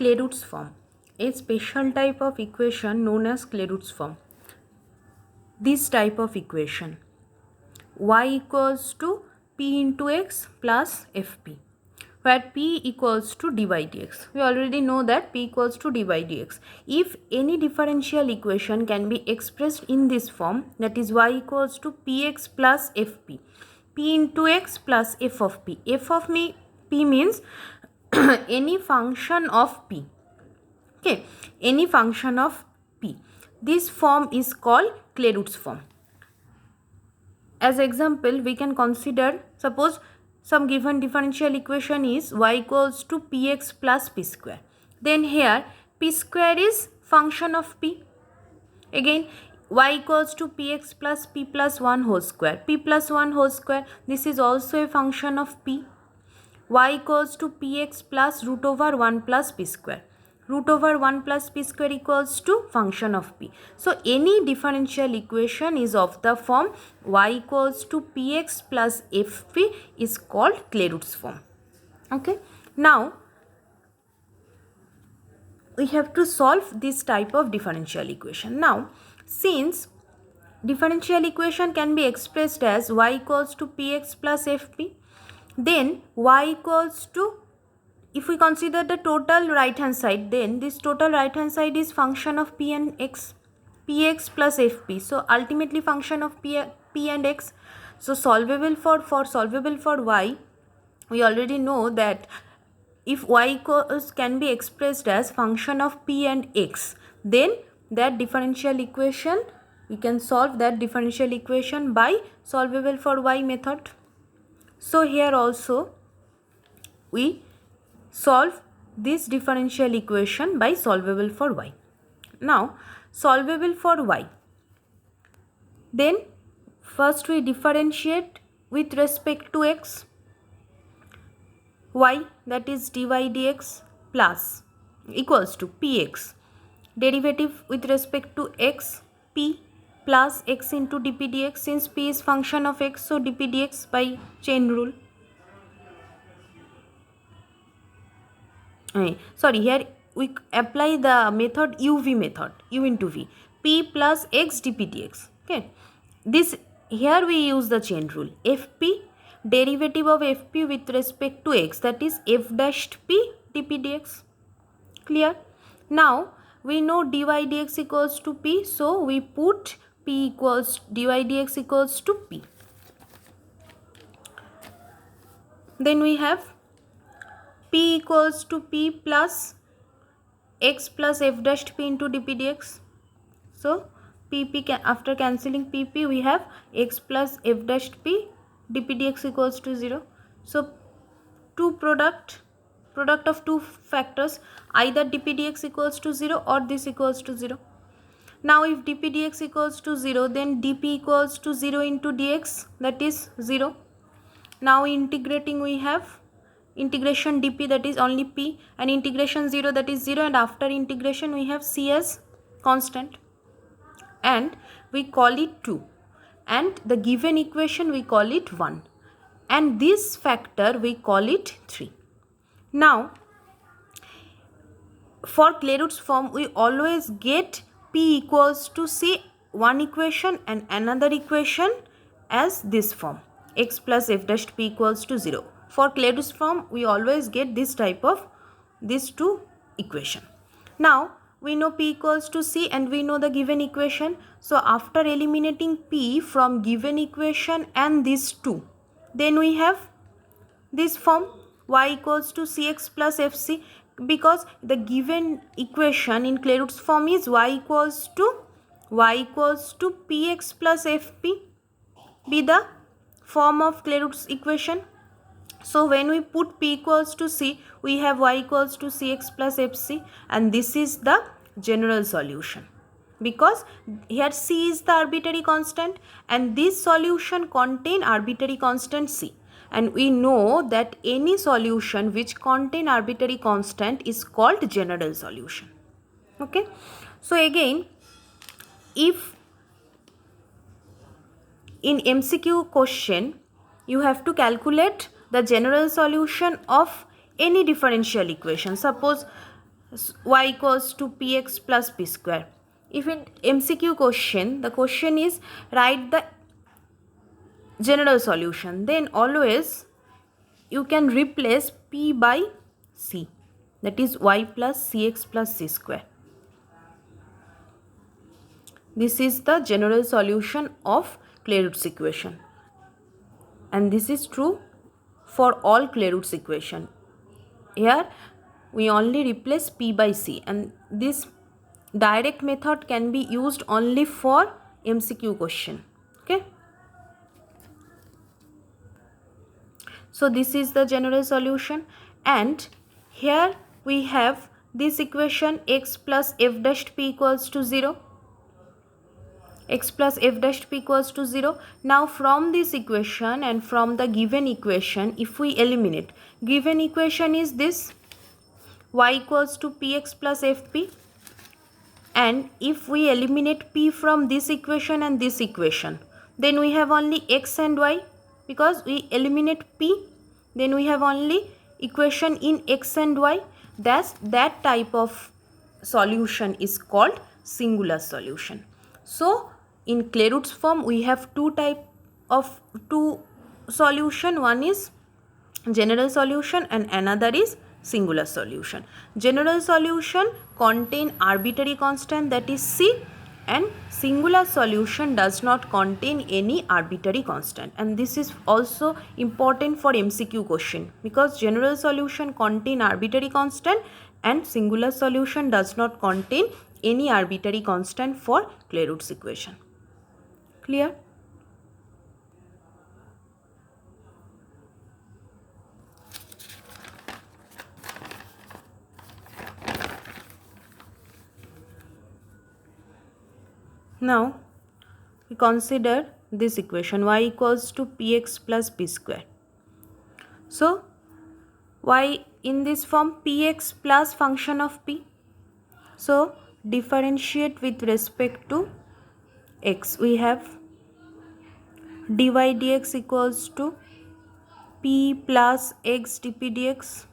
Clairaut's form, a special type of equation known as Clairaut's form. This type of equation, y equals to p into x plus fp, where p equals to dy dx. We already know that p equals to dy dx. If any differential equation can be expressed in this form, that is y equals to px plus fp, p into x plus f of p. F of p means any function of p. Okay, any function of p. This form is called Clairaut's form. As example, we can consider, suppose some given differential equation is y equals to px plus p square. Then here p square is function of p. Again, y equals to px plus p plus 1 whole square. P plus 1 whole square, this is also a function of p. Y equals to px plus root over 1 plus p square. Root over 1 plus p square equals to function of p. So any differential equation is of the form y equals to px plus fp is called Clairaut's form. Okay. Now we have to solve this type of differential equation. Now since differential equation can be expressed as y equals to px plus fp, then y equals to, if we consider the total right hand side, then this total right hand side is function of p and x, px plus fp. So ultimately function of p and x. So solvable for y, we already know that if y equals can be expressed as function of p and x, then that differential equation, we can solve that differential equation by solvable for y method. So here also we solve this differential equation by solvable for y. Now solvable for y, then first we differentiate with respect to x, y, that is dy dx plus equals to px, derivative with respect to x, p plus x into dp dx. Since p is function of x, so dp dx by chain rule. Sorry, here we apply the method uv method, u into v, p plus x dp dx. Okay, this here we use the chain rule, fp, derivative of fp with respect to x, that is f dashed p dp dx. Clear? Now we know dy dx equals to p, so we put p equals dy dx equals to p. Then we have p equals to p plus x plus f dashed p into dp dx. So pp after cancelling pp, we have x plus f dashed p dp dx equals to 0. So product of two factors, either dp dx equals to 0 or this equals to 0. Now if dp dx equals to 0, then dp equals to 0 into dx, that is 0. Now integrating, we have integration dp, that is only p, and integration 0, that is 0, and after integration we have c as constant, and we call it 2, and the given equation we call it 1, and this factor we call it 3. Now for Clairaut's form, we always get p equals to, say, one equation and another equation as this form, x plus f dashed p equals to 0. For Clairaut's form, we always get this type of these two equation. Now we know p equals to c and we know the given equation. So after eliminating p from given equation and these two, then we have this form, y equals to cx plus fc, because the given equation in Clairaut's form is y equals to px plus fp, be the form of Clairaut's equation. So when we put p equals to c, we have y equals to cx plus fc, and this is the general solution, because here c is the arbitrary constant and this solution contain arbitrary constant c, and we know that any solution which contain arbitrary constant is called general solution. Okay, so again, if in MCQ question you have to calculate the general solution of any differential equation, suppose y equals to px plus p square. If in MCQ question, the question is write the general solution, then always you can replace p by c, that is y plus cx plus c square. This is the general solution of Clairaut's equation, and this is true for all Clairaut's equation. Here we only replace p by c, and this direct method can be used only for MCQ question. Okay, so this is the general solution, and here we have this equation x plus f dash p equals to 0. X plus f dash p equals to 0. Now from this equation and from the given equation, if we eliminate, given equation is this, y equals to px plus fp, and if we eliminate p from this equation and this equation, then we have only x and y, because we eliminate p, then we have only equation in x and y. That type of solution is called singular solution. So in Clairaut's form we have two solution, one is general solution and another is singular solution. General solution contain arbitrary constant, that is c, and singular solution does not contain any arbitrary constant, and this is also important for MCQ question, because general solution contain arbitrary constant and singular solution does not contain any arbitrary constant for Clairaut's equation. Clear? Now we consider this equation, y equals to px plus p square. So y in this form, px plus function of p. So differentiate with respect to x. We have dy dx equals to p plus x dp dx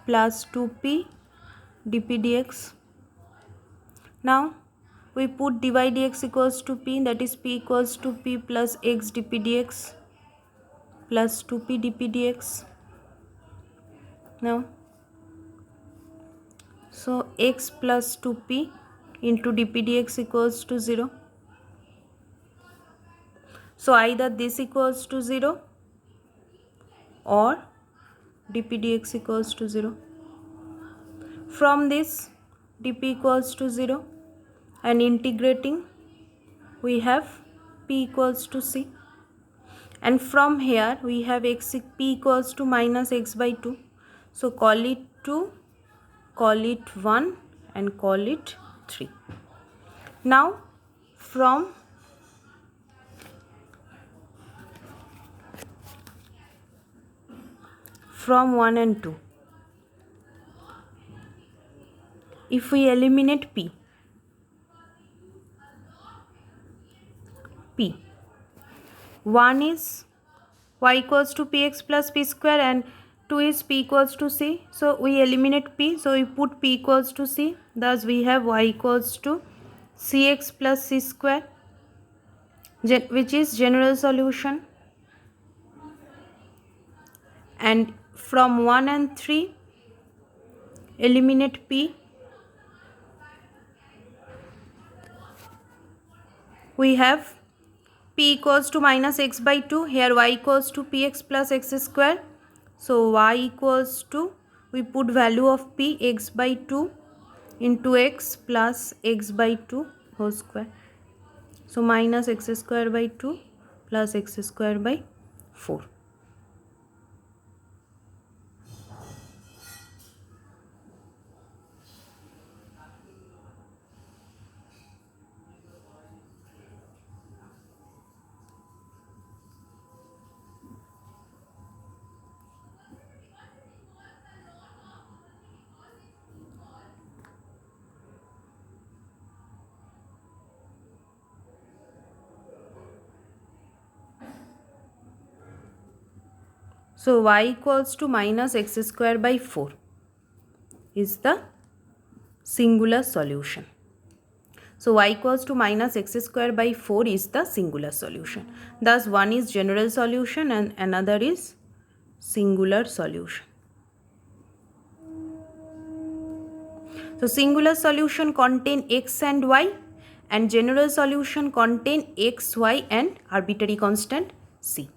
plus 2p dp dx. Now we put dy dx equals to p, that is p equals to p plus x dp dx plus 2p dp dx. Now so x plus 2p into dp dx equals to 0. So either this equals to 0 or dp dx equals to 0. From this dp equals to 0 and integrating we have p equals to c, and from here we have p equals to minus x by 2. So call it 2, call it 1 and call it 3. Now from 1 and 2, if we eliminate p, 1 is y equals to px plus p square and 2 is p equals to c. So we eliminate p, so we put p equals to c. Thus we have y equals to cx plus c square, which is general solution. And from 1 and 3 eliminate p, we have p equals to minus x by 2, here y equals to px plus x square. So y equals to, we put value of p, x by 2 into x plus x by 2 whole square. So minus x square by 2 plus x square by 4. So y equals to minus x square by 4. is the singular solution. So y equals to minus x square by 4 is the singular solution. Thus one is general solution and another is singular solution. So singular solution contain x and y, and general solution contain x, y and arbitrary constant c.